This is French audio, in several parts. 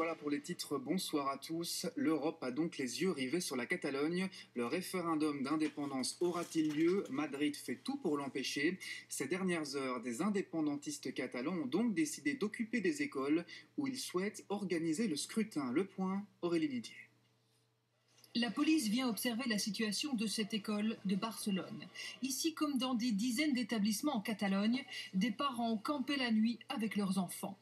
Voilà pour les titres, bonsoir à tous. L'Europe a donc les yeux rivés sur la Catalogne. Le référendum d'indépendance aura-t-il lieu? Madrid fait tout pour l'empêcher. Ces dernières heures, des indépendantistes catalans ont donc décidé d'occuper des écoles où ils souhaitent organiser le scrutin. Le point, Aurélie Didier. La police vient observer la situation de cette école de Barcelone. Ici, comme dans des dizaines d'établissements en Catalogne, des parents ont campé la nuit avec leurs enfants.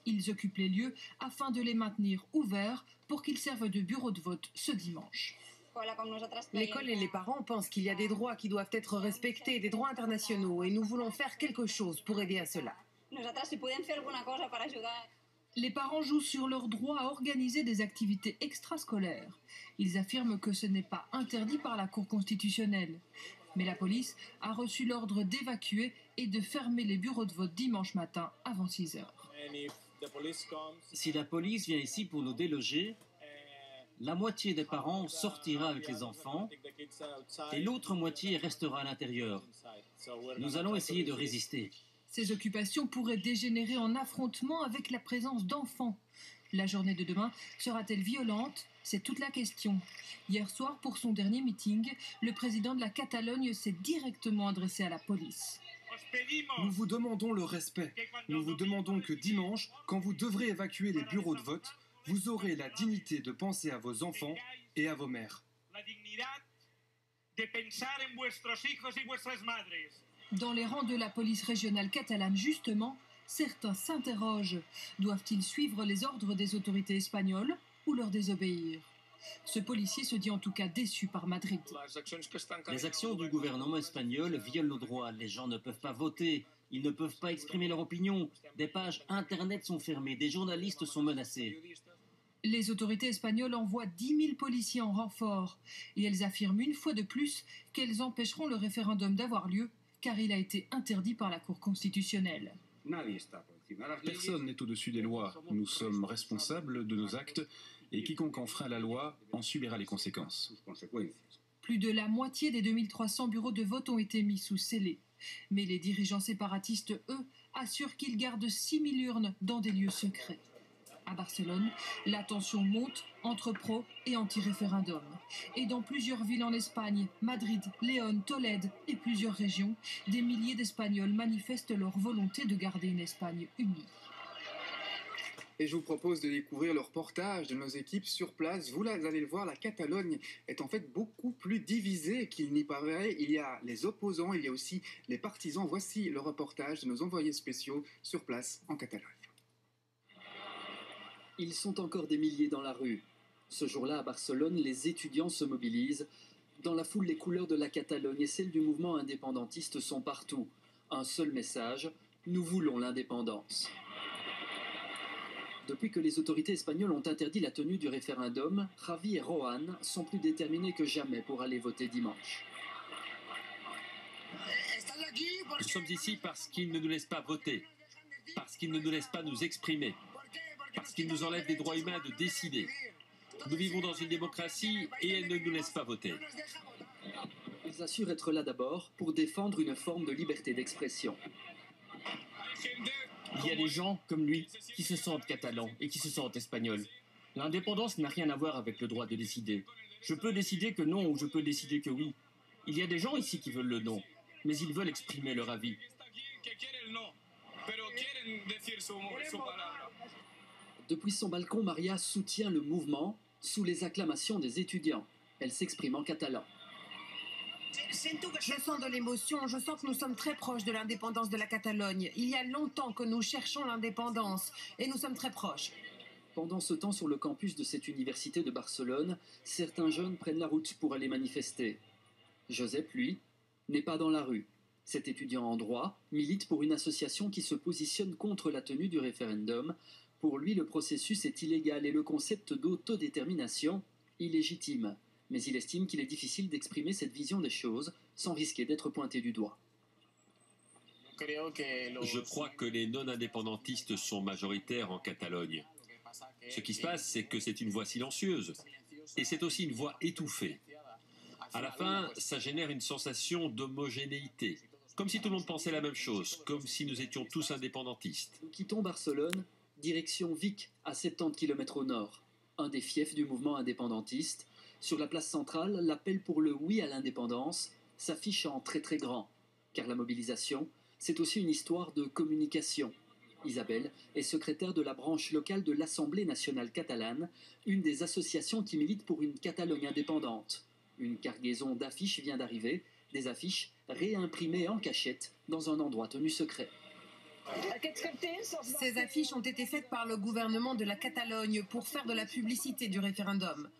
Ils occupent les lieux afin de les maintenir ouverts pour qu'ils servent de bureau de vote ce dimanche. L'école et les parents pensent qu'il y a des droits qui doivent être respectés, des droits internationaux, et nous voulons faire quelque chose pour aider à cela. Les parents jouent sur leur droit à organiser des activités extrascolaires. Ils affirment que ce n'est pas interdit par la Cour constitutionnelle. Mais la police a reçu l'ordre d'évacuer et de fermer les bureaux de vote dimanche matin avant 6 heures. Si la police vient ici pour nous déloger, la moitié des parents sortira avec les enfants et l'autre moitié restera à l'intérieur. Nous allons essayer de résister. Ces occupations pourraient dégénérer en affrontement avec la présence d'enfants. La journée de demain sera-t-elle violente? C'est toute la question. Hier soir, pour son dernier meeting, le président de la Catalogne s'est directement adressé à la police. Nous vous demandons le respect. Nous vous demandons que dimanche, quand vous devrez évacuer les bureaux de vote, vous aurez la dignité de penser à vos enfants et à vos mères. Dans les rangs de la police régionale catalane, justement, certains s'interrogent. Doivent-ils suivre les ordres des autorités espagnoles ou leur désobéir? Ce policier se dit en tout cas déçu par Madrid. Les actions du gouvernement espagnol violent nos droits. Les gens ne peuvent pas voter, ils ne peuvent pas exprimer leur opinion. Des pages internet sont fermées, des journalistes sont menacés. Les autorités espagnoles envoient 10 000 policiers en renfort. Et elles affirment une fois de plus qu'elles empêcheront le référendum d'avoir lieu, car il a été interdit par la Cour constitutionnelle. Personne n'est au-dessus des lois. Nous sommes responsables de nos actes et quiconque enfreint la loi en subira les conséquences. Plus de la moitié des 2300 bureaux de vote ont été mis sous scellés. Mais les dirigeants séparatistes, eux, assurent qu'ils gardent 6 000 urnes dans des lieux secrets. À Barcelone, la tension monte entre pro et anti-référendum. Et dans plusieurs villes en Espagne, Madrid, Léon, Tolède et plusieurs régions, des milliers d'Espagnols manifestent leur volonté de garder une Espagne unie. Et je vous propose de découvrir le reportage de nos équipes sur place. Vous allez le voir, la Catalogne est en fait beaucoup plus divisée qu'il n'y paraît. Il y a les opposants, il y a aussi les partisans. Voici le reportage de nos envoyés spéciaux sur place en Catalogne. Ils sont encore des milliers dans la rue. Ce jour-là, à Barcelone, les étudiants se mobilisent. Dans la foule, les couleurs de la Catalogne et celles du mouvement indépendantiste sont partout. Un seul message, nous voulons l'indépendance. Depuis que les autorités espagnoles ont interdit la tenue du référendum, Javi et Rohan sont plus déterminés que jamais pour aller voter dimanche. Nous sommes ici parce qu'ils ne nous laissent pas voter, parce qu'ils ne nous laissent pas nous exprimer, parce qu'ils nous enlèvent des droits humains de décider. Nous vivons dans une démocratie et elle ne nous laisse pas voter. Ils assurent être là d'abord pour défendre une forme de liberté d'expression. Il y a des gens comme lui qui se sentent catalans et qui se sentent espagnols. L'indépendance n'a rien à voir avec le droit de décider. Je peux décider que non ou je peux décider que oui. Il y a des gens ici qui veulent le non, mais ils veulent exprimer leur avis. Depuis son balcon, Maria soutient le mouvement sous les acclamations des étudiants. Elle s'exprime en catalan. Je sens de l'émotion, je sens que nous sommes très proches de l'indépendance de la Catalogne. Il y a longtemps que nous cherchons l'indépendance et nous sommes très proches. Pendant ce temps, sur le campus de cette université de Barcelone, certains jeunes prennent la route pour aller manifester. Joseph, lui, n'est pas dans la rue. Cet étudiant en droit milite pour une association qui se positionne contre la tenue du référendum. Pour lui, le processus est illégal et le concept d'autodétermination illégitime. Mais il estime qu'il est difficile d'exprimer cette vision des choses sans risquer d'être pointé du doigt. Je crois que les non-indépendantistes sont majoritaires en Catalogne. Ce qui se passe, c'est que c'est une voix silencieuse. Et c'est aussi une voix étouffée. À la fin, ça génère une sensation d'homogénéité. Comme si tout le monde pensait la même chose, comme si nous étions tous indépendantistes. Nous quittons Barcelone Direction Vic, à 70 km au nord, un des fiefs du mouvement indépendantiste. Sur la place centrale, l'appel pour le oui à l'indépendance s'affiche en très très grand, car la mobilisation, c'est aussi une histoire de communication. Isabelle est secrétaire de la branche locale de l'Assemblée nationale catalane, une des associations qui milite pour une Catalogne indépendante. Une cargaison d'affiches vient d'arriver, des affiches réimprimées en cachette dans un endroit tenu secret. Ces affiches ont été faites par le gouvernement de la Catalogne pour faire de la publicité du référendum.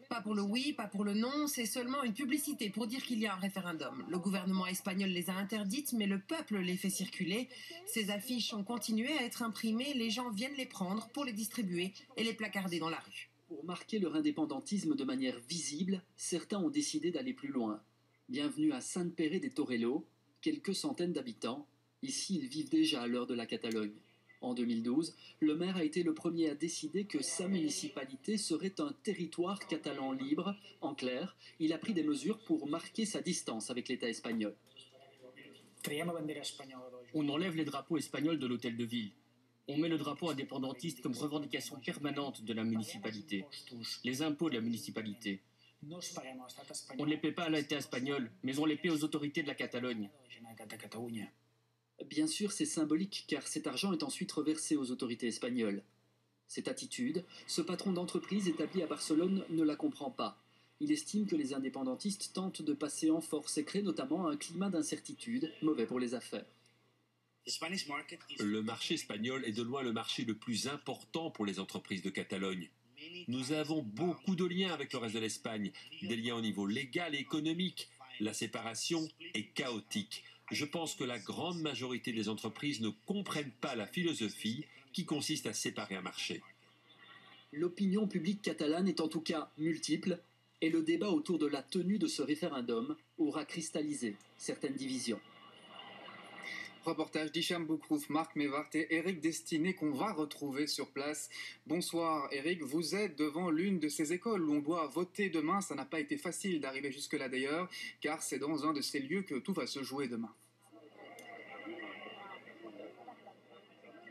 Pas pour le oui, pas pour le non, c'est seulement une publicité pour dire qu'il y a un référendum. Le gouvernement espagnol les a interdites, mais le peuple les fait circuler. Ces affiches ont continué à être imprimées, les gens viennent les prendre pour les distribuer et les placarder dans la rue. Pour marquer leur indépendantisme de manière visible, certains ont décidé d'aller plus loin. Bienvenue à Sant Pere de Torelló, quelques centaines d'habitants. Ici, ils vivent déjà à l'heure de la Catalogne. En 2012, le maire a été le premier à décider que sa municipalité serait un territoire catalan libre. En clair, il a pris des mesures pour marquer sa distance avec l'État espagnol. On enlève les drapeaux espagnols de l'hôtel de ville. On met le drapeau indépendantiste comme revendication permanente de la municipalité. Les impôts de la municipalité. On ne les paie pas à l'État espagnol, mais on les paie aux autorités de la Catalogne. Bien sûr, c'est symbolique, car cet argent est ensuite reversé aux autorités espagnoles. Cette attitude, ce patron d'entreprise établi à Barcelone ne la comprend pas. Il estime que les indépendantistes tentent de passer en force et créent notamment un climat d'incertitude mauvais pour les affaires. Le marché espagnol est de loin le marché le plus important pour les entreprises de Catalogne. Nous avons beaucoup de liens avec le reste de l'Espagne, des liens au niveau légal et économique. La séparation est chaotique. Je pense que la grande majorité des entreprises ne comprennent pas la philosophie qui consiste à séparer un marché. L'opinion publique catalane est en tout cas multiple, et le débat autour de la tenue de ce référendum aura cristallisé certaines divisions. Reportage d'Hicham Boukrouf, Marc Mevart et Eric Destiné qu'on va retrouver sur place. Bonsoir Eric, vous êtes devant l'une de ces écoles où on doit voter demain. Ça n'a pas été facile d'arriver jusque-là d'ailleurs, car c'est dans un de ces lieux que tout va se jouer demain.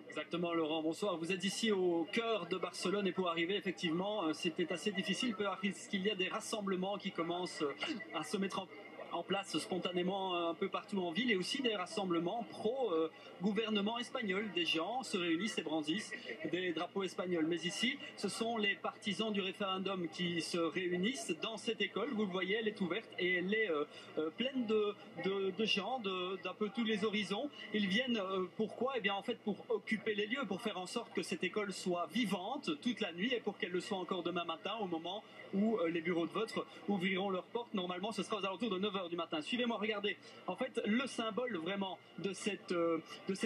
Exactement Laurent, bonsoir. Vous êtes ici au cœur de Barcelone et pour arriver effectivement c'était assez difficile parce qu'il y a des rassemblements qui commencent à se mettre en place spontanément un peu partout en ville et aussi des rassemblements pro-gouvernement espagnol. Des gens se réunissent et brandissent des drapeaux espagnols. Mais ici, ce sont les partisans du référendum qui se réunissent dans cette école. Vous le voyez, elle est ouverte et elle est pleine de gens d'un peu tous les horizons. Ils viennent pourquoi ? Eh bien en fait pour occuper les lieux, pour faire en sorte que cette école soit vivante toute la nuit et pour qu'elle le soit encore demain matin au moment où les bureaux de vote ouvriront leurs portes. Normalement, ce sera aux alentours de 9h du matin. Suivez-moi, regardez. En fait, le symbole vraiment de cette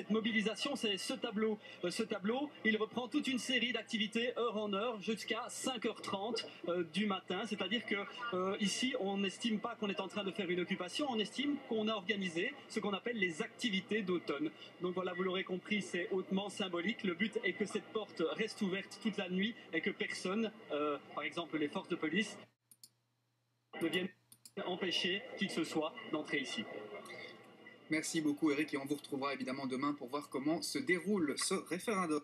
mobilisation, c'est ce tableau. Ce tableau, il reprend toute une série d'activités heure en heure jusqu'à 5h30 du matin. C'est-à-dire que ici, on n'estime pas qu'on est en train de faire une occupation, on estime qu'on a organisé ce qu'on appelle les activités d'automne. Donc voilà, vous l'aurez compris, c'est hautement symbolique. Le but est que cette porte reste ouverte toute la nuit et que personne, par exemple les forces de police, ne viennent empêcher qui que ce soit d'entrer ici. Merci beaucoup Eric et on vous retrouvera évidemment demain pour voir comment se déroule ce référendum.